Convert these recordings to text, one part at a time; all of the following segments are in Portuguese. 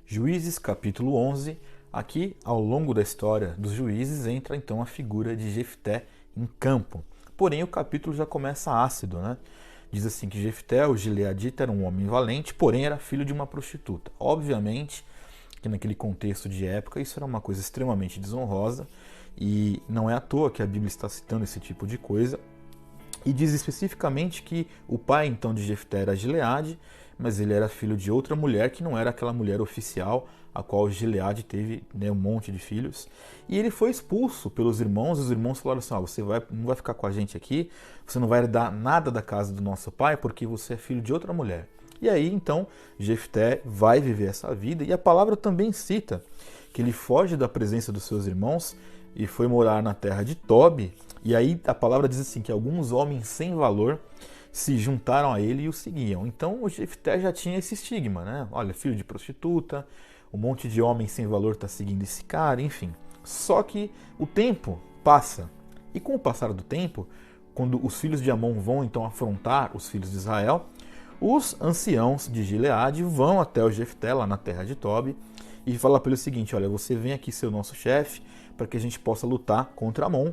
Juízes capítulo 11, aqui ao longo da história dos juízes entra então a figura de Jefté em campo. Porém o capítulo já começa ácido, né? Diz assim que Jefté, o gileadita, era um homem valente, porém era filho de uma prostituta. Obviamente que naquele contexto de época isso era uma coisa extremamente desonrosa e não é à toa que a Bíblia está citando esse tipo de coisa. E diz especificamente que o pai então de Jefté era Gileade, mas ele era filho de outra mulher que não era aquela mulher oficial a qual Gileade teve, né, um monte de filhos. E ele foi expulso pelos irmãos. Os irmãos falaram assim: você não vai ficar com a gente aqui, você não vai herdar nada da casa do nosso pai porque você é filho de outra mulher. E aí então Jefté vai viver essa vida, e a palavra também cita que ele foge da presença dos seus irmãos e foi morar na terra de Tobi. E aí a palavra diz assim que alguns homens sem valor se juntaram a ele e o seguiam. Então o Jefté já tinha esse estigma, né? Olha, filho de prostituta, um monte de homem sem valor está seguindo esse cara, enfim. Só que o tempo passa. E com o passar do tempo, quando os filhos de Amon vão então afrontar os filhos de Israel, os anciãos de Gileade vão até o Jefté, lá na terra de Tobi, e falam para ele o seguinte: olha, você vem aqui ser o nosso chefe para que a gente possa lutar contra Amon.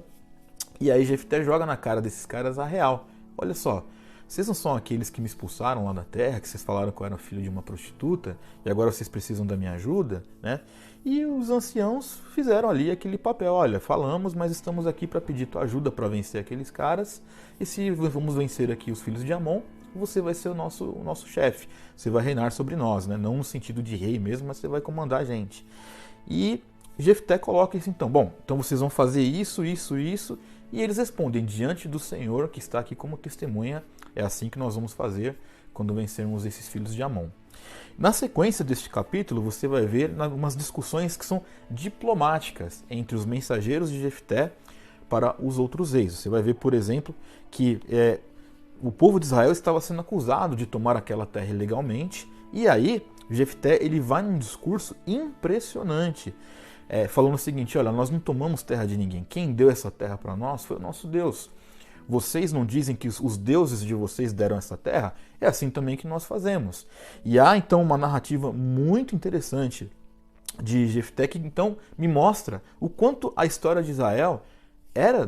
E aí Jefté joga na cara desses caras a real. Olha só, vocês não são aqueles que me expulsaram lá da terra, que vocês falaram que eu era filho de uma prostituta, e agora vocês precisam da minha ajuda, né? E os anciãos fizeram ali aquele papel: olha, falamos, mas estamos aqui para pedir tua ajuda para vencer aqueles caras, e se vamos vencer aqui os filhos de Amon, você vai ser o nosso chefe, você vai reinar sobre nós, né? Não no sentido de rei mesmo, mas você vai comandar a gente. E Jefté coloca isso então: bom, então vocês vão fazer isso, isso, isso. E eles respondem: diante do Senhor que está aqui como testemunha, é assim que nós vamos fazer quando vencermos esses filhos de Amon. Na sequência deste capítulo, você vai ver algumas discussões que são diplomáticas entre os mensageiros de Jefté para os outros reis. Você vai ver, por exemplo, que o povo de Israel estava sendo acusado de tomar aquela terra ilegalmente, e aí Jefté ele vai num discurso impressionante, falando o seguinte: olha, nós não tomamos terra de ninguém, quem deu essa terra para nós foi o nosso Deus. Vocês não dizem que os deuses de vocês deram essa terra? É assim também que nós fazemos. E há então uma narrativa muito interessante de Jefté que então me mostra o quanto a história de Israel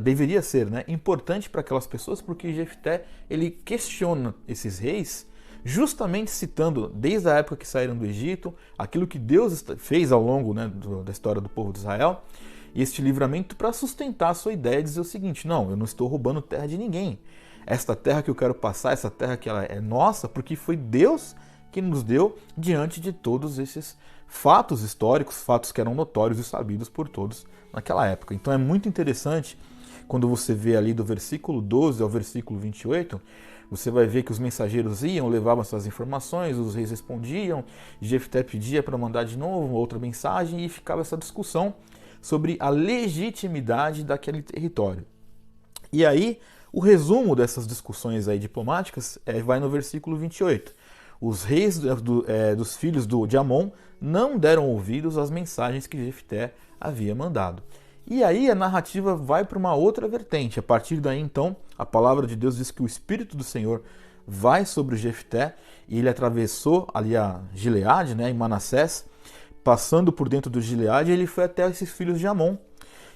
deveria ser, né, importante para aquelas pessoas, porque Jefté ele questiona esses reis, justamente citando desde a época que saíram do Egito, aquilo que Deus fez ao longo, né, da história do povo de Israel, e este livramento para sustentar a sua ideia e dizer o seguinte: não, eu não estou roubando terra de ninguém. Esta terra que eu quero passar, essa terra que ela é nossa, porque foi Deus que nos deu diante de todos esses fatos históricos, fatos que eram notórios e sabidos por todos naquela época. Então é muito interessante quando você vê ali do versículo 12 ao versículo 28, você vai ver que os mensageiros iam, levavam suas informações, os reis respondiam, Jefté pedia para mandar de novo outra mensagem e ficava essa discussão sobre a legitimidade daquele território. E aí, o resumo dessas discussões aí diplomáticas vai no versículo 28. Os reis dos filhos de Amon não deram ouvidos às mensagens que Jefté havia mandado. E aí a narrativa vai para uma outra vertente. A partir daí, então, a palavra de Deus diz que o Espírito do Senhor vai sobre Jefté, e ele atravessou ali a Gileade, né, em Manassés, passando por dentro do Gileade, ele foi até esses filhos de Amon.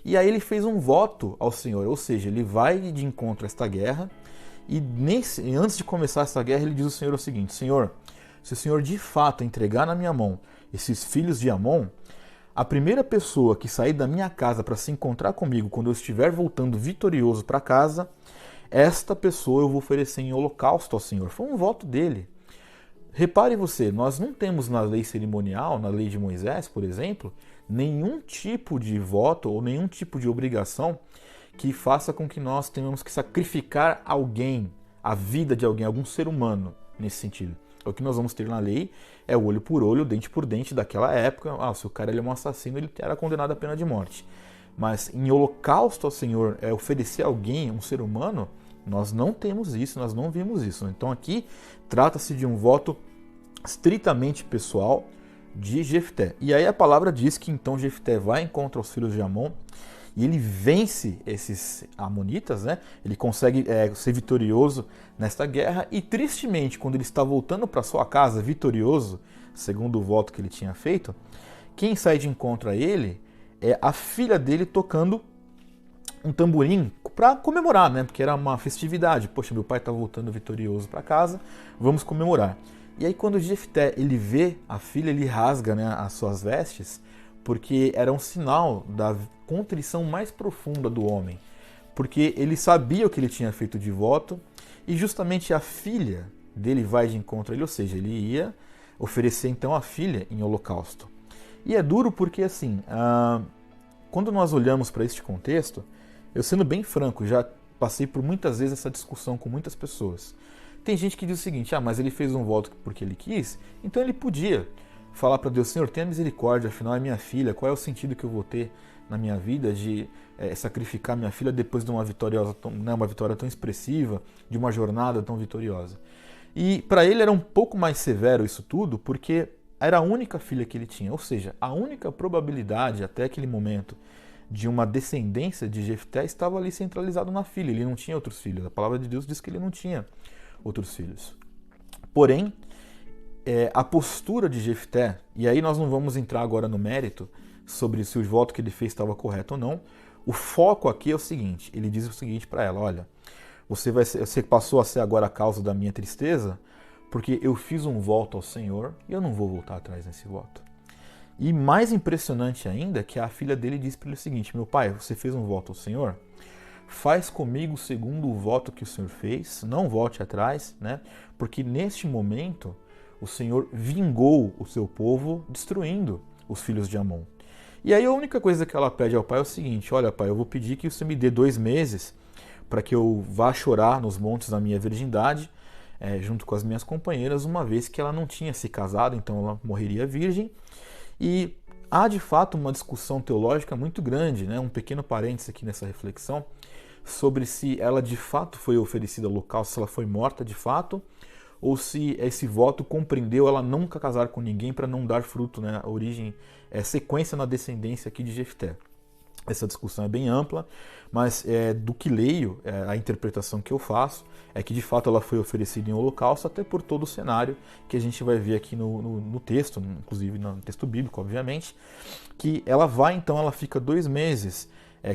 E aí ele fez um voto ao Senhor, ou seja, ele vai de encontro a esta guerra, e antes de começar essa guerra, ele diz ao Senhor o seguinte: Senhor, se o Senhor de fato entregar na minha mão esses filhos de Amon, a primeira pessoa que sair da minha casa para se encontrar comigo quando eu estiver voltando vitorioso para casa, esta pessoa eu vou oferecer em holocausto ao Senhor. Foi um voto dele. Repare você, nós não temos na lei cerimonial, na lei de Moisés, por exemplo, nenhum tipo de voto ou nenhum tipo de obrigação que faça com que nós tenhamos que sacrificar alguém, a vida de alguém, algum ser humano, nesse sentido. O que nós vamos ter na lei é o olho por olho, dente por dente daquela época. Se o cara é um assassino, ele era condenado à pena de morte. Mas em holocausto ao Senhor, oferecer a alguém, um ser humano, nós não temos isso, nós não vimos isso. Então aqui trata-se de um voto estritamente pessoal de Jefté. E aí a palavra diz que então Jefté vai contra os filhos de Amon e ele vence esses amonitas, né? Ele consegue ser vitorioso nesta guerra, e tristemente, quando ele está voltando para sua casa vitorioso, segundo o voto que ele tinha feito, quem sai de encontro a ele é a filha dele tocando um tamborim para comemorar, né? Porque era uma festividade. Poxa, meu pai está voltando vitorioso para casa, vamos comemorar. E aí quando Jefté ele vê a filha, ele rasga, né, as suas vestes, porque era um sinal da contrição mais profunda do homem. Porque ele sabia o que ele tinha feito de voto, e justamente a filha dele vai de encontro a ele, ou seja, ele ia oferecer então a filha em holocausto. E é duro porque, assim, quando nós olhamos para este contexto, eu sendo bem franco, já passei por muitas vezes essa discussão com muitas pessoas. Tem gente que diz o seguinte, mas ele fez um voto porque ele quis, então ele podia falar para Deus, Senhor, tenha misericórdia, afinal é minha filha, qual é o sentido que eu vou ter na minha vida de sacrificar minha filha depois de uma vitória tão expressiva, de uma jornada tão vitoriosa. E para ele era um pouco mais severo isso tudo, porque era a única filha que ele tinha, ou seja, a única probabilidade até aquele momento de uma descendência de Jefté estava ali centralizado na filha, ele não tinha outros filhos, a palavra de Deus diz que ele não tinha outros filhos. Porém, a postura de Jefté, e aí nós não vamos entrar agora no mérito sobre se o voto que ele fez estava correto ou não, o foco aqui é o seguinte, ele diz o seguinte para ela, olha, você passou a ser agora a causa da minha tristeza, porque eu fiz um voto ao Senhor e eu não vou voltar atrás nesse voto. E mais impressionante ainda que a filha dele diz para ele o seguinte, meu pai, você fez um voto ao Senhor? Faz comigo segundo o voto que o Senhor fez, não volte atrás, né? Porque neste momento o Senhor vingou o seu povo destruindo os filhos de Amon. E aí a única coisa que ela pede ao pai é o seguinte, olha pai, eu vou pedir que você me dê 2 meses para que eu vá chorar nos montes da minha virgindade, junto com as minhas companheiras, uma vez que ela não tinha se casado, então ela morreria virgem. E há de fato uma discussão teológica muito grande, né? Um pequeno parênteses aqui nessa reflexão, sobre se ela de fato foi oferecida ao holocausto, se ela foi morta de fato, ou se esse voto compreendeu ela nunca casar com ninguém para não dar fruto, né? A origem, sequência na descendência aqui de Jefté. Essa discussão é bem ampla, mas do que leio, a interpretação que eu faço é que de fato ela foi oferecida em holocausto, até por todo o cenário que a gente vai ver aqui no texto, inclusive no texto bíblico, obviamente, que ela vai, então, ela fica 2 meses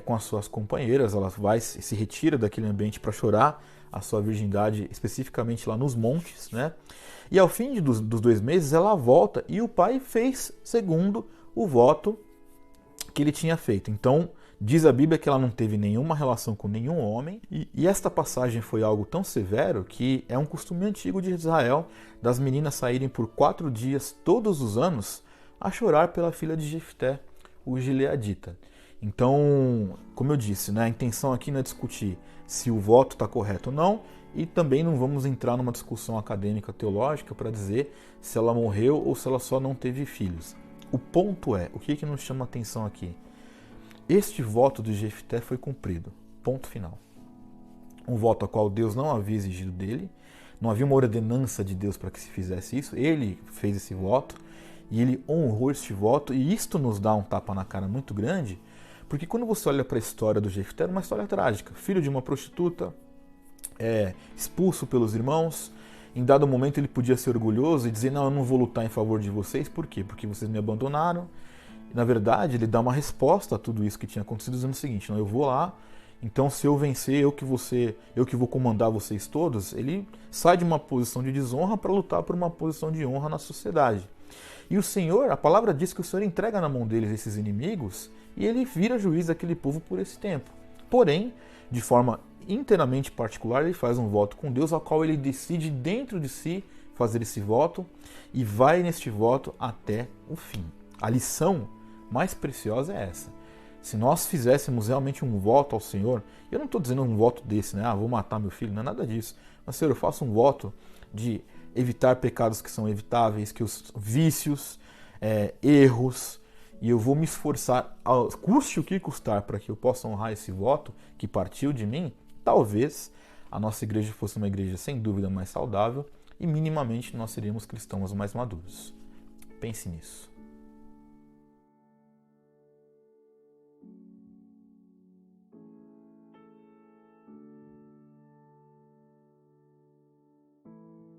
com as suas companheiras, ela vai, se retira daquele ambiente para chorar a sua virgindade, especificamente lá nos montes, né? E ao fim dos 2 meses ela volta e o pai fez segundo o voto que ele tinha feito. Então, diz a Bíblia que ela não teve nenhuma relação com nenhum homem, e esta passagem foi algo tão severo que é um costume antigo de Israel das meninas saírem por 4 dias todos os anos a chorar pela filha de Jefté, o gileadita. Então, como eu disse, né, a intenção aqui não é discutir se o voto está correto ou não, e também não vamos entrar numa discussão acadêmica teológica para dizer se ela morreu ou se ela só não teve filhos. O ponto é, o que nos chama a atenção aqui? Este voto de Jefté foi cumprido. Ponto final. Um voto a qual Deus não havia exigido dele, não havia uma ordenança de Deus para que se fizesse isso, ele fez esse voto e ele honrou este voto, e isto nos dá um tapa na cara muito grande, porque quando você olha para a história do Jefté, era uma história trágica. Filho de uma prostituta, expulso pelos irmãos. Em dado momento ele podia ser orgulhoso e dizer, não, eu não vou lutar em favor de vocês. Por quê? Porque vocês me abandonaram. E, na verdade, ele dá uma resposta a tudo isso que tinha acontecido, dizendo o seguinte, não, eu vou lá, então se eu vencer, eu que vou comandar vocês todos. Ele sai de uma posição de desonra para lutar por uma posição de honra na sociedade. E o Senhor, a palavra diz que o Senhor entrega na mão deles esses inimigos e ele vira juiz daquele povo por esse tempo. Porém, de forma inteiramente particular, ele faz um voto com Deus, ao qual ele decide dentro de si fazer esse voto e vai neste voto até o fim. A lição mais preciosa é essa. Se nós fizéssemos realmente um voto ao Senhor, eu não estou dizendo um voto desse, né? Vou matar meu filho, não é nada disso. Mas, Senhor, eu faço um voto de evitar pecados que são evitáveis, que os vícios, erros, e eu vou me esforçar, custe o que custar, para que eu possa honrar esse voto que partiu de mim. Talvez a nossa igreja fosse uma igreja sem dúvida mais saudável e minimamente nós seríamos cristãos mais maduros. Pense nisso.